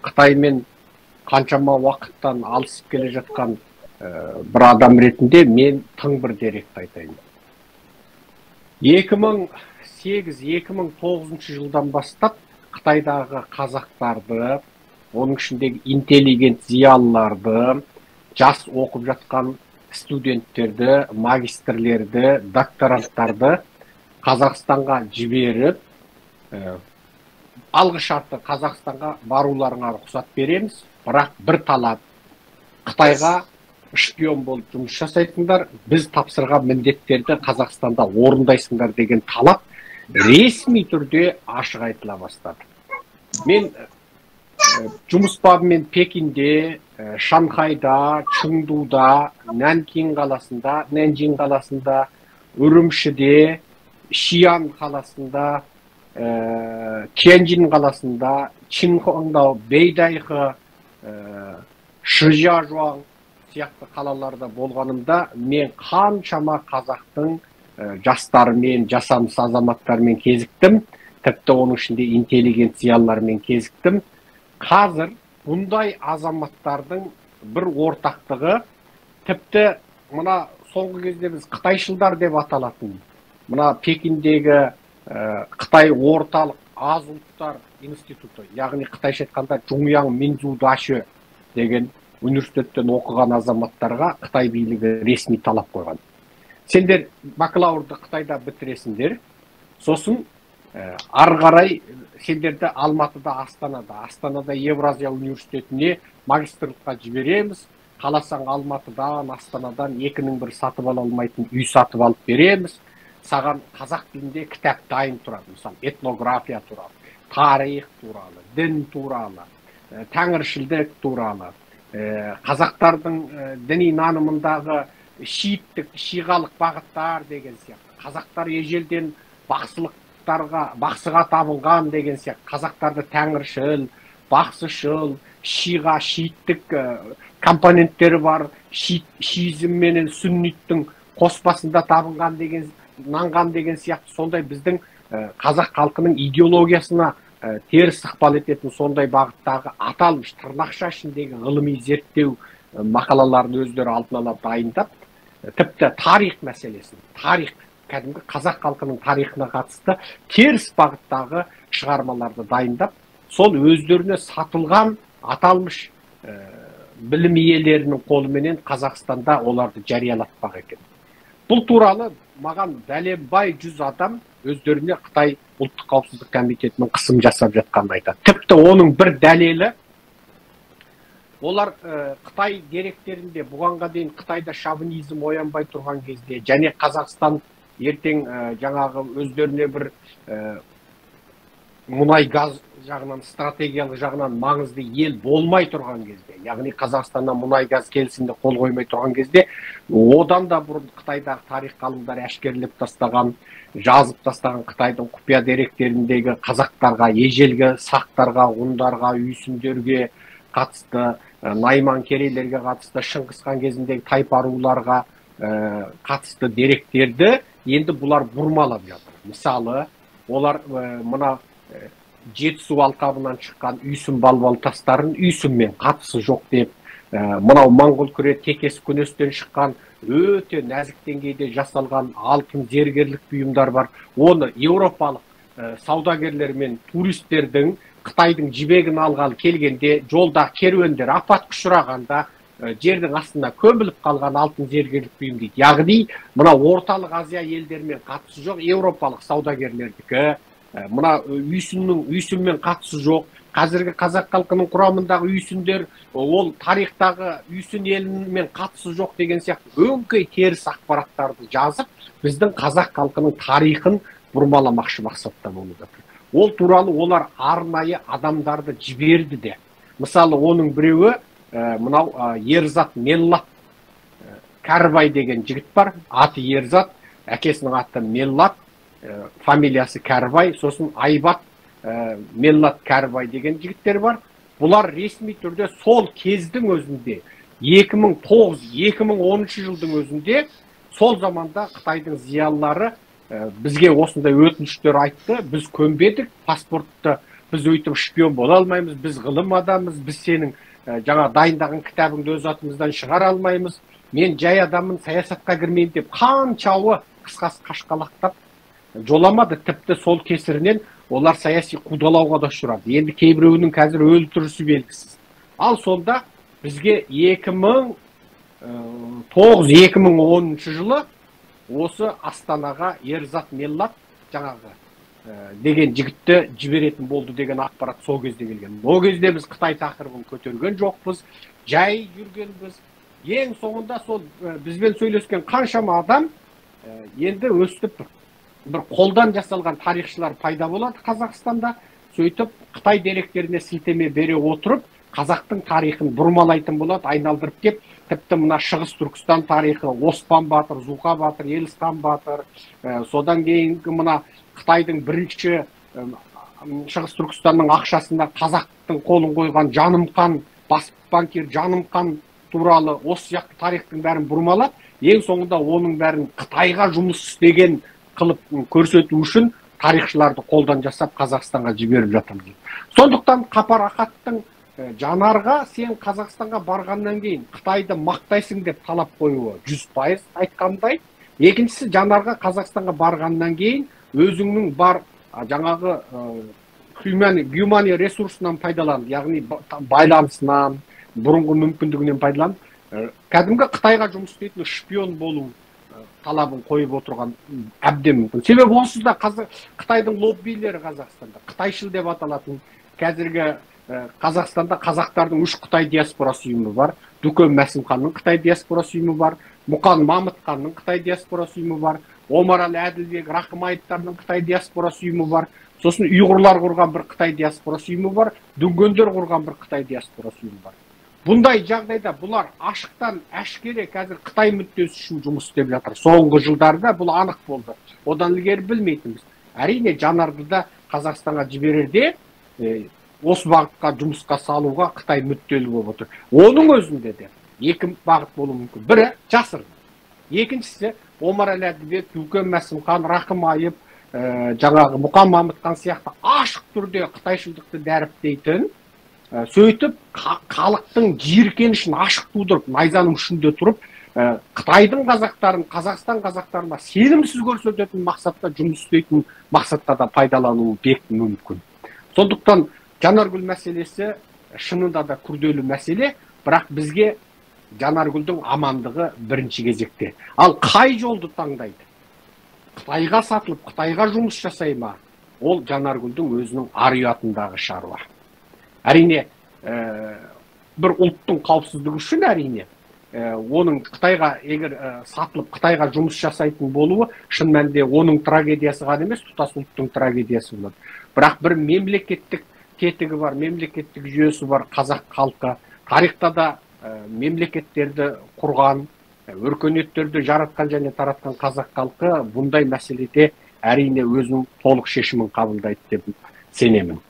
Қытаймен қаншама уақыттан алысып келе жатқан бір адам ретінде мен тың бір деректі айтайын. 2008-2009 жылдан бастап Қытайдағы қазақтарды, оның ішіндегі интеллигент зиялыларды, жас оқып жатқан студенттерді, магистрлерді, докторанттарды Қазақстанға жіберіп, алғы шарты Қазақстанға баруларыңа рұқсат береміз, бірақ бір талап, Қытайға шпион болып жұмыс жасайтындар, біз тапсырған міндеттерді Қазақстанда орындайсыңдар деген талап ресми түрде ашық айтыла бастады. Мен жұмыс бабымен Пекинде, Шанхайда, Чыңдуда, Нанкин қаласында, Үрімшіде, Шиян қаласында, Тяньжин қаласында, Чинхоңдау, Бейдайхы, Шижажуан сияқты қалаларда болғанымда, мен қаншама қазақтың жастарымен, жасамыс азаматтармен кезіктім, тіпті оның ішінде интеллигент зиялылармен кезіктім. Қазір бұндай азаматтардың бір ортақтығы, тіпті мына соңғы кезде біз қытайшылдар деп аталатын, мына Пекиндегі Қытай орталық аз ұлттар институты, яғни қытайша айтқанда Жуньяң Минзудашы деген университеттен оқыған азаматтарға Қытай билігі ресми талап қойған. Сендер бакалаврды Қытайда бітіресіңдер, сосын ары қарай сендерді Алматыда, Астанада Евразия университетіне магистрлыққа жібереміз, қаласаң Алматыдан, Астанадан екінің бір сатып ала алмайтын үй сатып алып береміз, саған қазақ тілінде кітап дайын тұрады, мысалы этнография туралы, тарих туралы, дін туралы, тәңіршілдік туралы, қазақтардың діни нанымындағы шииттік, шиғалық бағыттар деген сияқты, қазақтар ежелден бақсыға табынған деген сияқты, қазақтарды тәңіршіл, бақсышыл, шиға, шииттік компоненттері бар, шиизм менен сүнниттің қоспасында табынған деген, нанған деген сияқты, сондай біздің қазақ халқының идеологиясына теріс ықпал ететін сондай бағыттағы аталмыш тырнақша ішіндегі ғылыми зерттеу мақалаларын өздері алдын ала дайындап, тіпті тарих мәселесін, кәдімгі қазақ халқының тарихына қатысты теріс бағыттағы шығармаларды дайындап, сол өздеріне сатылған аталмыш білім иелерінің қолыменен Қазақстанда оларды жариялатпақ екен. Бұл туралы маған бәлембай 100 адам өздеріне Қытай ұлттық қауіпсіздік комитетінің қысым жасап жатқанын айтады. Тіпті оның бір дәлелі, олар Қытай деректерінде бұғанға дейін Қытайда шовинизм оянбай тұрған кезде, және Қазақстан ертең жаңағы өздеріне бір мұнай газ жағынан, стратегиялық жағынан маңызды ел болмай тұрған кезде, яғни Қазақстаннан мұнай газ келісіміне қол қоймай тұрған кезде, одан да бұрын Қытайдағы тарих ғалымдары әшкерелеп тастаған, жазып тастаған Қытайдың құпия деректеріндегі қазақтарға, ежелгі сақтарға, ғұндарға, үйсіндерге қатысты, Найман керейлерге қатысты, Шыңғысхан кезіндегі тайпа руларға қатысты деректерді енді бұлар бұрмалап жатыр. Мысалы, олар мына Жетісу алқабынан шыққан үйсін балбал тастарын үйсінмен қатысы жоқ деп, мынау Моңғол күре текес күнестен шыққан өте нәзік деңгейде жасалған алтын зергерлік бұйымдар бар. Оны еуропалық саудагерлер мен туристердің Қытайдың жібегін алғалы келгенде, жолда керуендер апатқа ұшырағанда жердің астында көміліп қалған алтын зергерлік бұйым дейді. Яғни, мына орталық Азия елдерімен қатысы жоқ еуропалық саудагерлердікі, мына үйсінмен қатысы жоқ, қазіргі қазақ халқының құрамындағы үйсіндер, ол тарихтағы үйсін елімен қатысы жоқ деген сияқты өңкей теріс ақпараттарды жазып, біздің қазақ халқының тарихын бұрмаламақшы мақсатта болып жатыр. Ол туралы олар арнайы адамдарды жіберді де. Мысалы, оның біреуі, мынау Ерзат Меллат Кәрібай деген жігіт бар, аты Ерзат, әкесінің аты Меллат, фамилиясы Кәрібай, сосын Айбат Меллат Кәрібай деген жігіттер бар. Бұлар ресми түрде сол кездің өзінде, 2009-2010 жылдың өзінде, сол заманда Қытайдың зиялылары бізге осындай өтініштер айтты, біз көнбедік, паспортты біз өйтіп шпион бола алмаймыз, біз ғылым адамыз, біз сенің жаңа дайындаған кітабыңды өз атымыздан шығара алмаймыз, мен жай адаммын, саясатқа кірмеймін деп қаншауы қысқасы қашқалақтап жоламады. Тіпті сол кесірінен олар саяси қудалауға да ұшырады. Енді кейбіреуінің қазір өлтірісі белгісіз. Ал сонда бізге 2009-2010 жылы осы Астанаға Ерзат Меллат жаңағы деген жігітті жіберетін болды деген ақпарат сол кезде келген. Ол кезде біз Қытай тақырыбын көтерген жоқпыз, жай жүргенбіз. Ең соңында сол бізбен сөйлескен қаншама адам енді өстіп бір қолдан жасалған тарихшылар пайда болады Қазақстанда. Сөйтіп Қытай деректеріне сілтеме бере отырып, қазақтың тарихын бұрмалайтын болады, айналдырып кеп, тіпті мына Шығыс Түркістан тарихы, Оспан Батыр, Зұлқа Батыр, Елісхан Батыр, содан кейінгі мына Қытайдың бірінші Шығыс Түркістанның ақшасында қазақтың қолын қойған Жанымқан, бас банкир Жанымқан туралы осы сияқты тарихтың бәрін бұрмалап, ең соңында оның бәрін Қытайға жұмыс істеген қылып көрсету үшін тарихшыларды қолдан жасап Қазақстанға жіберіп жатырмыз. Сондықтан Қапар Ақаттың Жанарға сен Қазақстанға барғаннан кейін Қытайды мақтайсың деп талап қоюы 100% айтқандай. Екіншісі, Жанарға Қазақстанға барғаннан кейін өзіңнің бар жаңағы humani ресурсынан пайдаланып, яғни байланысынан, бұрынғы мүмкіндігінен пайдаланып, кәдімгі Қытайға жұмыс істейтін шпион болу талабын қойып отырған әбден мүмкін. Себебі онсыз да Қытайдың лоббилері Қазақстанда, Қытайшыл деп аталатын, қазіргі Қазақстанда қазақтардың 3 Қытай диаспорасы ұйымы бар. Дүкен Мәсімханның Қытай диаспорасы ұйымы бар, Мұқан Мамытханның Қытай диаспорасы ұйымы бар, Омарәлі Әділбек Рақымаевтардың Қытай диаспорасы ұйымы бар. Сосын ұйғырлар құрған бір Қытай диаспорасы ұйымы бар, дүнгендер құрған бір Қытай диаспорасы ұйымы бар. Бұндай жағдайда бұлар ашықтан әшкере қазір Қытай мүддесі үшін жұмыс істеп жатыр. Соңғы жылдарда бұл анық болды. Одан ілгері білмейтінбіз. Әрине Жанарды да Қазақстанға жіберерде осы бағытқа жұмысқа салуға Қытай мүдделі болып отыр. Оның өзінде де екі бағыт болуы мүмкін. Бірі жасырын. Екіншісі Омарәлі Әділбек, Дүкен Мәсімхан, Рақымаев, жаңағы Мұқан Мамытхан сияқты ашық түрде Қытайшылдықты дәріптейтін, сөйтіп халықтың жиіркенішін ашық тудырып, найзаның ұшында тұрып, Қытайдың қазақтарын, Қазақстан қазақтарына сенімсіз көрсететін мақсатта жұмыс істейтін мақсатта да пайдалануы бек мүмкін. Сондықтан Жанаргүл мәселесі шынында да күрделі мәселе, бірақ бізге Жанаргүлдің амандығы бірінші кезекте. Ал қай жолды таңдайды? Қытайға сатылып, Қытайға жұмыс жасай ма? Ол Жанаргүлдің өзінің ар-ұятындағы шаруа. Әрине, бір ұлттың қауіпсіздігі үшін әрине, оның Қытайға егер сатылып Қытайға жұмыс жасайтын болуы шын мәнінде оның трагедиясы ғана емес, тұтас ұлттың трагедиясы болады. Бірақ бір мемлекеттік тетігі бар, мемлекеттік жүйесі бар қазақ халқы. Тарихта да мемлекеттерді құрған, өркениеттерді жаратқан және таратқан қазақ халқы бұндай мәселеде әрине өзінің толық шешімін қабылдайды деп сенемін.